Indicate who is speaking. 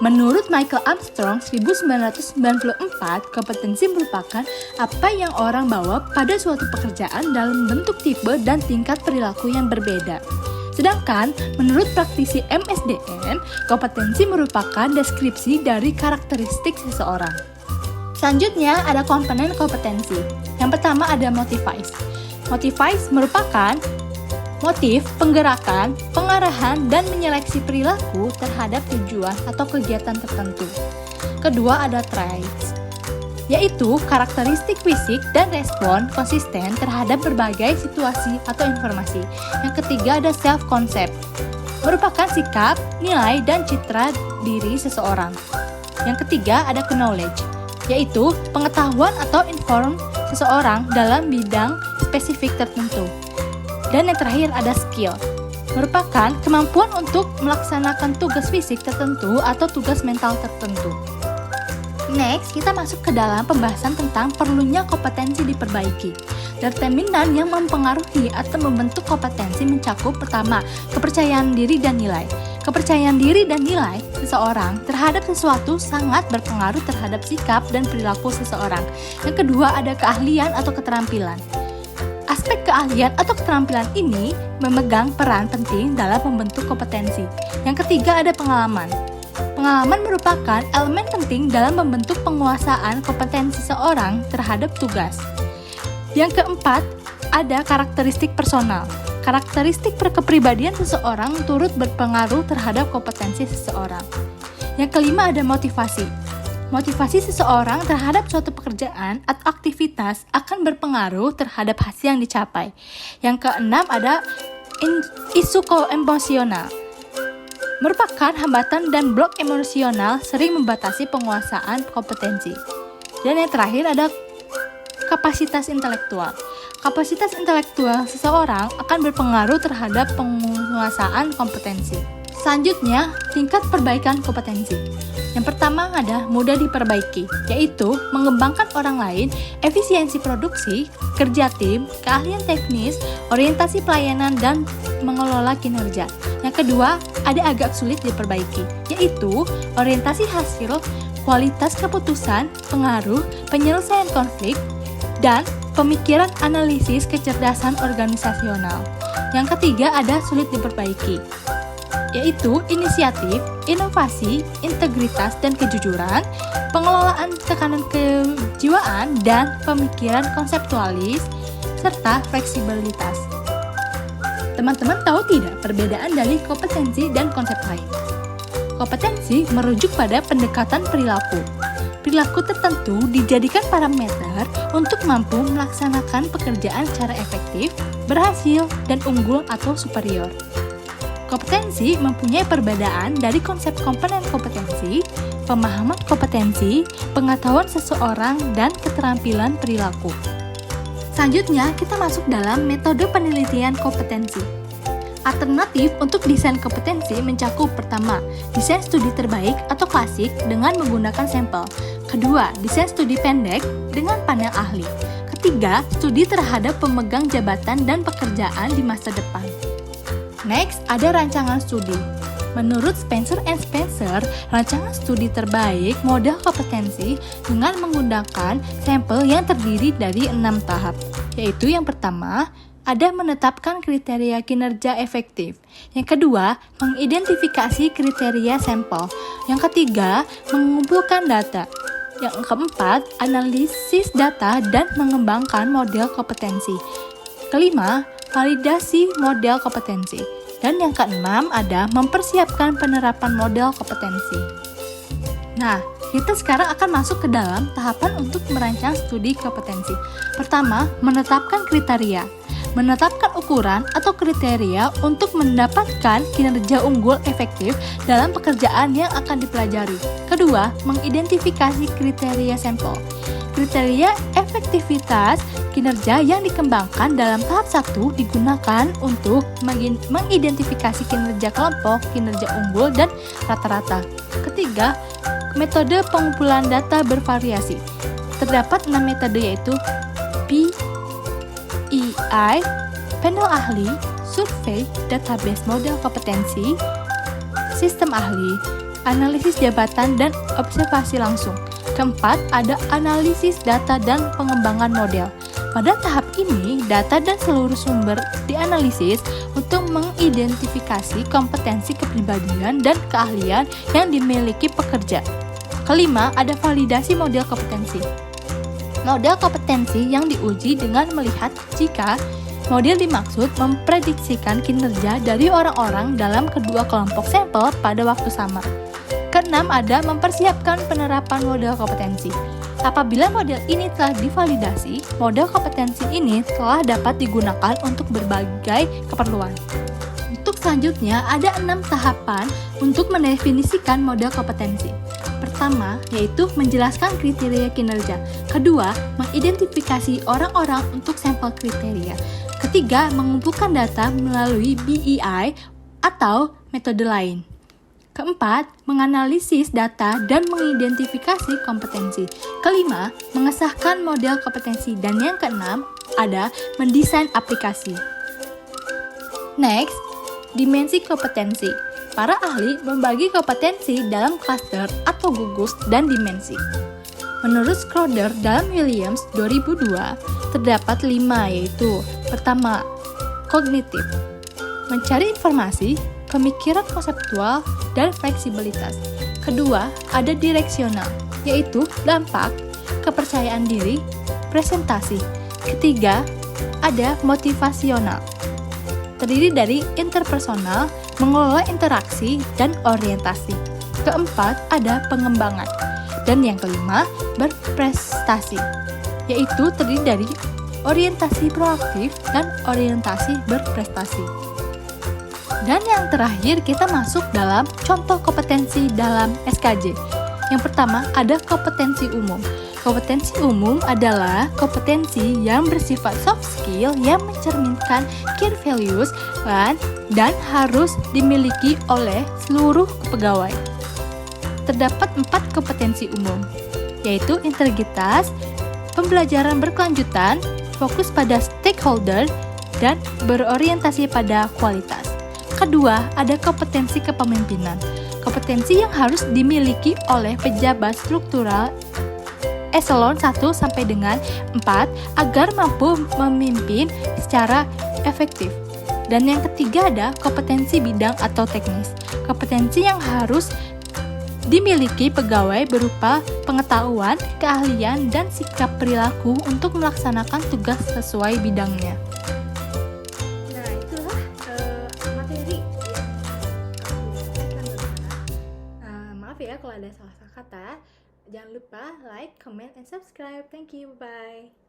Speaker 1: Menurut Michael Armstrong 1994, kompetensi merupakan apa yang orang bawa pada suatu pekerjaan dalam bentuk tipe dan tingkat perilaku yang berbeda. Sedangkan menurut praktisi MSDM, kompetensi merupakan deskripsi dari karakteristik seseorang. Selanjutnya ada komponen kompetensi. Yang pertama ada motivize. Motivize merupakan motif, penggerakan, pengarahan, dan menyeleksi perilaku terhadap tujuan atau kegiatan tertentu. Kedua ada traits, yaitu karakteristik fisik dan respon konsisten terhadap berbagai situasi atau informasi. Yang ketiga ada self-concept, merupakan sikap, nilai, dan citra diri seseorang. Yang ketiga ada knowledge, yaitu pengetahuan atau inform seseorang dalam bidang spesifik tertentu. Dan yang terakhir ada skill, merupakan kemampuan untuk melaksanakan tugas fisik tertentu atau tugas mental tertentu. Next, kita masuk ke dalam pembahasan tentang perlunya kompetensi diperbaiki. Determinan yang mempengaruhi atau membentuk kompetensi mencakup pertama, kepercayaan diri dan nilai. Kepercayaan diri dan nilai seseorang terhadap sesuatu sangat berpengaruh terhadap sikap dan perilaku seseorang. Yang kedua ada keahlian atau keterampilan. Aspek keahlian atau keterampilan ini memegang peran penting dalam membentuk kompetensi. Yang ketiga ada pengalaman. Pengalaman merupakan elemen penting dalam membentuk penguasaan kompetensi seseorang terhadap tugas. Yang keempat ada karakteristik personal. Karakteristik kepribadian seseorang turut berpengaruh terhadap kompetensi seseorang. Yang kelima ada motivasi. Motivasi seseorang terhadap suatu pekerjaan atau aktivitas akan berpengaruh terhadap hasil yang dicapai. Yang keenam ada isu emosional. Merupakan hambatan dan blok emosional sering membatasi penguasaan kompetensi. Dan yang terakhir ada kapasitas intelektual. Kapasitas intelektual seseorang akan berpengaruh terhadap penguasaan kompetensi. Selanjutnya, tingkat perbaikan kompetensi. Yang pertama ada mudah diperbaiki, yaitu mengembangkan orang lain, efisiensi produksi, kerja tim, keahlian teknis, orientasi pelayanan, dan mengelola kinerja. Yang kedua ada agak sulit diperbaiki, yaitu orientasi hasil, kualitas keputusan, pengaruh, penyelesaian konflik, dan pemikiran analisis kecerdasan organisasional. Yang ketiga ada sulit diperbaiki, yaitu inisiatif, inovasi, integritas dan kejujuran, pengelolaan tekanan kejiwaan dan pemikiran konseptualis, serta fleksibilitas. Teman-teman tahu tidak perbedaan dari kompetensi dan konsep lain? Kompetensi merujuk pada pendekatan perilaku. Perilaku tertentu dijadikan parameter untuk mampu melaksanakan pekerjaan secara efektif, berhasil, dan unggul atau superior. Kompetensi mempunyai perbedaan dari konsep komponen kompetensi, pemahaman kompetensi, pengetahuan seseorang, dan keterampilan perilaku. Selanjutnya, kita masuk dalam metode penelitian kompetensi. Alternatif untuk desain kompetensi mencakup pertama, desain studi terbaik atau klasik dengan menggunakan sampel. Kedua, desain studi pendek dengan panel ahli. Ketiga, studi terhadap pemegang jabatan dan pekerjaan di masa depan. Next, ada rancangan studi. Menurut Spencer & Spencer, rancangan studi terbaik model kompetensi dengan menggunakan sampel yang terdiri dari 6 tahap, yaitu yang pertama, ada menetapkan kriteria kinerja efektif. Yang kedua, mengidentifikasi kriteria sampel. Yang ketiga, mengumpulkan data. Yang keempat, analisis data dan mengembangkan model kompetensi. Kelima, validasi model kompetensi. Dan yang keenam ada mempersiapkan penerapan model kompetensi. Nah, kita sekarang akan masuk ke dalam tahapan untuk merancang studi kompetensi. Pertama, menetapkan kriteria. Menetapkan ukuran atau kriteria untuk mendapatkan kinerja unggul efektif dalam pekerjaan yang akan dipelajari. Kedua, mengidentifikasi kriteria sampel. Kriteria efektivitas kinerja yang dikembangkan dalam tahap 1 digunakan untuk mengidentifikasi kinerja kelompok, kinerja unggul, dan rata-rata. Ketiga, metode pengumpulan data bervariasi. Terdapat 6 metode yaitu PEI, panel ahli, survei, database model kompetensi, sistem ahli. analisis jabatan dan observasi langsung. Keempat, ada analisis data dan pengembangan model. Pada tahap ini, data dan seluruh sumber dianalisis untuk mengidentifikasi kompetensi kepribadian dan keahlian yang dimiliki pekerja. Kelima, ada validasi model kompetensi. Model kompetensi yang diuji dengan melihat jika model dimaksud memprediksikan kinerja dari orang-orang dalam kedua kelompok sampel pada waktu sama. Keenam, ada mempersiapkan penerapan model kompetensi. Apabila model ini telah divalidasi, model kompetensi ini telah dapat digunakan untuk berbagai keperluan. Untuk selanjutnya, ada 6 tahapan untuk mendefinisikan model kompetensi. Pertama, yaitu menjelaskan kriteria kinerja. Kedua, mengidentifikasi orang-orang untuk sampel kriteria. Ketiga, mengumpulkan data melalui BEI atau metode lain. Keempat, menganalisis data dan mengidentifikasi kompetensi. Kelima, mengesahkan model kompetensi. Dan yang keenam, ada mendesain aplikasi. Next, dimensi kompetensi. Para ahli membagi kompetensi dalam klaster atau gugus dan dimensi. Menurut Schroeder dalam Williams 2002, terdapat 5, yaitu: pertama, kognitif, mencari informasi, pemikiran konseptual, dan fleksibilitas. Kedua, ada direksional, yaitu dampak, kepercayaan diri, presentasi. Ketiga, ada motivasional, terdiri dari interpersonal, mengelola interaksi, dan orientasi. Keempat, ada pengembangan. Dan yang kelima, berprestasi, yaitu terdiri dari orientasi proaktif dan orientasi berprestasi. Dan yang terakhir, kita masuk dalam contoh kompetensi dalam SKJ. Yang pertama, ada kompetensi umum. Kompetensi umum adalah kompetensi yang bersifat soft skill yang mencerminkan core values dan harus dimiliki oleh seluruh pegawai. Terdapat 4 kompetensi umum, yaitu integritas, pembelajaran berkelanjutan, fokus pada stakeholder, dan berorientasi pada kualitas. Kedua, ada kompetensi kepemimpinan. Kompetensi yang harus dimiliki oleh pejabat struktural eselon 1 sampai dengan 4 agar mampu memimpin secara efektif. Dan yang ketiga ada kompetensi bidang atau teknis. Kompetensi yang harus dimiliki pegawai berupa pengetahuan, keahlian, dan sikap perilaku untuk melaksanakan tugas sesuai bidangnya.
Speaker 2: Nah, itulah materi yang aku sampaikan bersama. Maaf ya kalau ada salah kata. Jangan lupa like, comment, and subscribe. Thank you. Bye.